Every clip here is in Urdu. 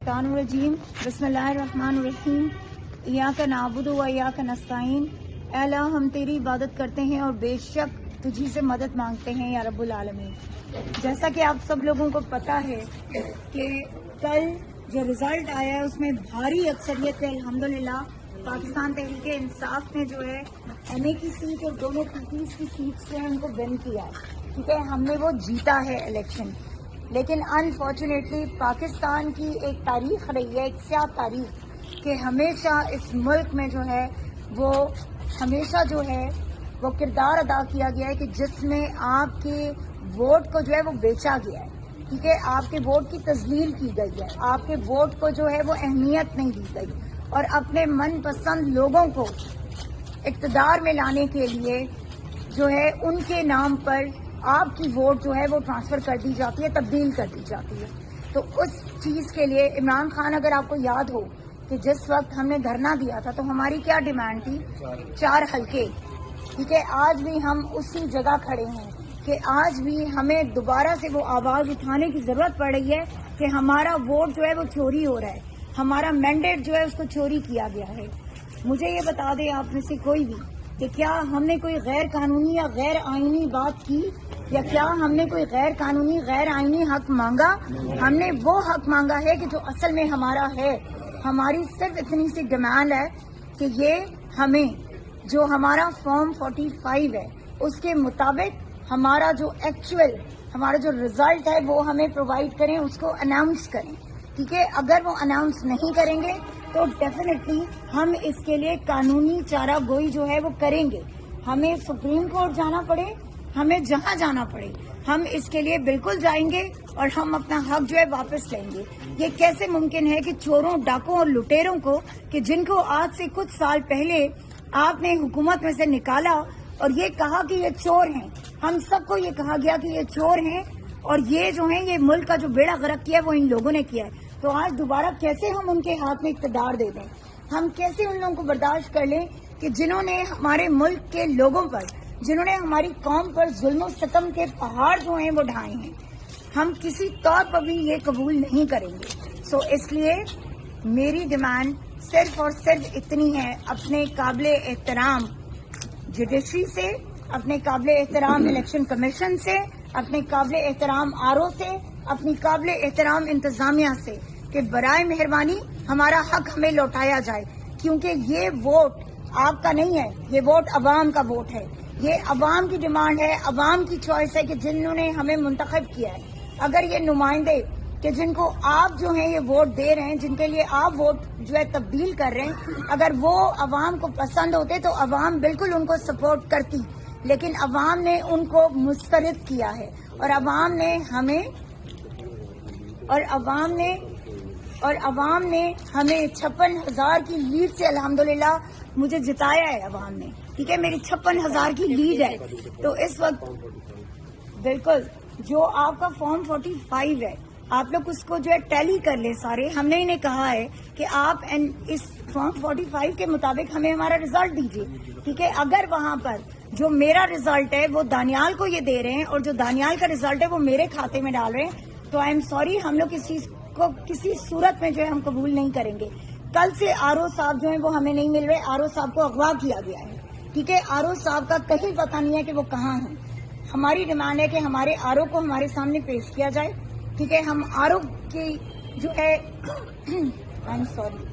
الشیطان الرجیم بسم اللہ الرحمن الرحیم ایاک نعبد و ایاک نستعین۔ اے اللہ ہم تیری عبادت کرتے ہیں اور بے شک تجھی سے مدد مانگتے ہیں یا رب العالمین۔ جیسا کہ آپ سب لوگوں کو پتہ ہے کہ کل جو رزلٹ آیا ہے اس میں بھاری اکثریت سے الحمدللہ پاکستان تحریک انصاف نے جو ہے ایم اے کی سیٹ اور دونوں پیپلز کی سیٹ سے ان کو ون کیا ہے، کیونکہ ہم نے وہ جیتا ہے الیکشن۔ لیکن انفارچونیٹلی پاکستان کی ایک تاریخ رہی ہے، ایک سیاہ تاریخ، کہ ہمیشہ اس ملک میں جو ہے وہ ہمیشہ جو ہے وہ کردار ادا کیا گیا ہے کہ جس میں آپ کے ووٹ کو جو ہے وہ بیچا گیا ہے، ٹھیک ہے، آپ کے ووٹ کی تذلیل کی گئی ہے، آپ کے ووٹ کو جو ہے وہ اہمیت نہیں دی گئی، اور اپنے من پسند لوگوں کو اقتدار میں لانے کے لیے جو ہے ان کے نام پر آپ کی ووٹ جو ہے وہ ٹرانسفر کر دی جاتی ہے، تبدیل کر دی جاتی ہے۔ تو اس چیز کے لیے عمران خان، اگر آپ کو یاد ہو کہ جس وقت ہم نے دھرنا دیا تھا تو ہماری کیا ڈیمانڈ تھی؟ 4 حلقے، ٹھیک ہے۔ آج بھی ہم اسی جگہ کھڑے ہیں کہ آج بھی ہمیں دوبارہ سے وہ آواز اٹھانے کی ضرورت پڑ رہی ہے کہ ہمارا ووٹ جو ہے وہ چوری ہو رہا ہے، ہمارا مینڈیٹ جو ہے اس کو چوری کیا گیا ہے۔ مجھے یہ بتا دیں آپ میں سے کوئی بھی کہ کیا ہم نے کوئی غیر قانونی یا غیر آئینی بات کی، یا کیا ہم نے کوئی غیر قانونی غیر آئینی حق مانگا؟ ہم نے وہ حق مانگا ہے کہ جو اصل میں ہمارا ہے۔ ہماری صرف اتنی سی ڈیمانڈ ہے کہ یہ ہمیں جو ہمارا فارم 45 ہے اس کے مطابق ہمارا جو ایکچوئل ہمارا جو رزلٹ ہے وہ ہمیں پرووائڈ کریں، اس کو اناؤنس کریں، ٹھیک ہے۔ اگر وہ اناؤنس نہیں کریں گے تو ڈیفینیٹلی ہم اس کے لیے قانونی چارہ گوئی جو ہے وہ کریں گے، ہمیں سپریم کورٹ جانا پڑے، ہمیں جہاں جانا پڑے، ہم اس کے لیے بالکل جائیں گے اور ہم اپنا حق جو ہے واپس لیں گے۔ یہ کیسے ممکن ہے کہ چوروں، ڈاکوں اور لٹیروں کو، کہ جن کو آج سے کچھ سال پہلے آپ نے حکومت میں سے نکالا اور یہ کہا کہ یہ چور ہیں، ہم سب کو یہ کہا گیا کہ یہ چور ہیں اور یہ جو ہیں یہ ملک کا جو بیڑا غرق کیا ہے وہ ان لوگوں نے کیا ہے، تو آج دوبارہ کیسے ہم ان کے ہاتھ میں اقتدار دے دیں؟ ہم کیسے ان لوگوں کو برداشت کر لیں کہ جنہوں نے ہمارے ملک کے لوگوں پر، جنہوں نے ہماری قوم پر ظلم و ستم کے پہاڑ جو ہیں وہ ڈھائے ہیں؟ ہم کسی طور پر بھی یہ قبول نہیں کریں گے۔ سو اس لیے میری ڈیمانڈ صرف اور صرف اتنی ہے، اپنے قابل احترام جوڈیشری سے، اپنے قابل احترام الیکشن کمیشن سے، اپنے قابل احترام RO سے، اپنی قابل احترام انتظامیہ سے، کہ برائے مہربانی ہمارا حق ہمیں لوٹایا جائے، کیونکہ یہ ووٹ آپ کا نہیں ہے، یہ ووٹ عوام کا ووٹ ہے، یہ عوام کی ڈیمانڈ ہے، عوام کی چوائس ہے کہ جنہوں نے ہمیں منتخب کیا ہے۔ اگر یہ نمائندے کہ جن کو آپ جو ہیں یہ ووٹ دے رہے ہیں، جن کے لیے آپ ووٹ جو ہے تبدیل کر رہے ہیں، اگر وہ عوام کو پسند ہوتے تو عوام بالکل ان کو سپورٹ کرتی، لیکن عوام نے ان کو مسترد کیا ہے، اور عوام نے ہمیں 56,000 کی لیڈ سے الحمدللہ مجھے جتایا ہے عوام نے، ٹھیک ہے، میری 56,000 کی لیڈ ہے۔ تو اس وقت بالکل جو آپ کا فارم 45 ہے، آپ لوگ اس کو جو ہے ٹیلی کر لیں سارے۔ ہم نے انہیں کہا ہے کہ آپ اس فارم 45 کے مطابق ہمیں ہمارا رزلٹ دیجیے، ٹھیک ہے۔ اگر وہاں پر جو میرا رزلٹ ہے وہ دانیال کو یہ دے رہے ہیں اور جو دانیال کا رزلٹ ہے وہ میرے کھاتے میں ڈال رہے ہیں، تو آئی ایم سوری، ہم لوگ اس چیز کو کسی صورت میں جو ہے ہم قبول نہیں کریں گے۔ کل سے RO صاحب جو ہیں وہ ہمیں نہیں مل رہے، RO صاحب کو اغوا کیا گیا ہے، ٹھیک ہے، RO صاحب کا کہیں پتہ نہیں ہے کہ وہ کہاں ہیں۔ ہماری ڈیمانڈ ہے کہ ہمارے RO کو ہمارے سامنے پیش کیا جائے، ٹھیک ہے۔ ہم RO کی جو ہے آئی ایم سوری،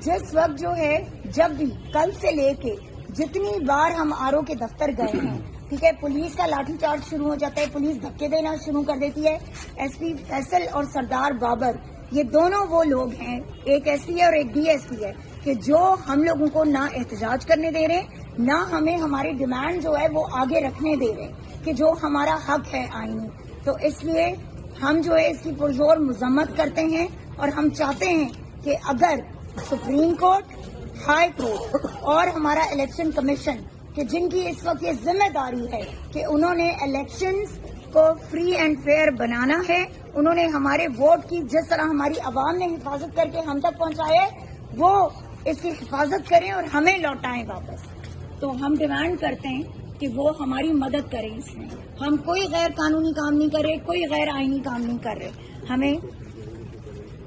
جس وقت جو ہے جب بھی کل سے لے کے جتنی بار ہم RO کے دفتر گئے ہیں، ٹھیک ہے، پولیس کا لاٹھی چارج شروع ہو جاتا ہے، پولیس دھکے دینا شروع کر دیتی ہے۔ SP فیصل اور سردار بابر، یہ دونوں وہ لوگ ہیں، ایک SP ہے اور ایک DSP ہے، کہ جو ہم لوگوں کو نہ احتجاج کرنے دے رہے، نہ ہمیں ہماری ڈیمانڈ جو ہے وہ آگے رکھنے دے رہے، کہ جو ہمارا حق ہے آئینی۔ تو اس لیے ہم جو ہے اس کی پرزور مذمت کرتے ہیں، اور ہم چاہتے ہیں کہ اگر سپریم کورٹ، ہائی کورٹ اور ہمارا الیکشن کمیشن، کہ جن کی اس وقت یہ ذمہ داری ہے کہ انہوں نے الیکشنز کو فری اینڈ فیئر بنانا ہے، انہوں نے ہمارے ووٹ کی جس طرح ہماری عوام نے حفاظت کر کے ہم تک پہنچائے وہ اس کی حفاظت کریں اور ہمیں لوٹائیں واپس۔ تو ہم ڈیمانڈ کرتے ہیں کہ وہ ہماری مدد کریں اس میں۔ ہم کوئی غیر قانونی کام نہیں کر رہے، کوئی غیر آئینی کام نہیں کر رہے، ہمیں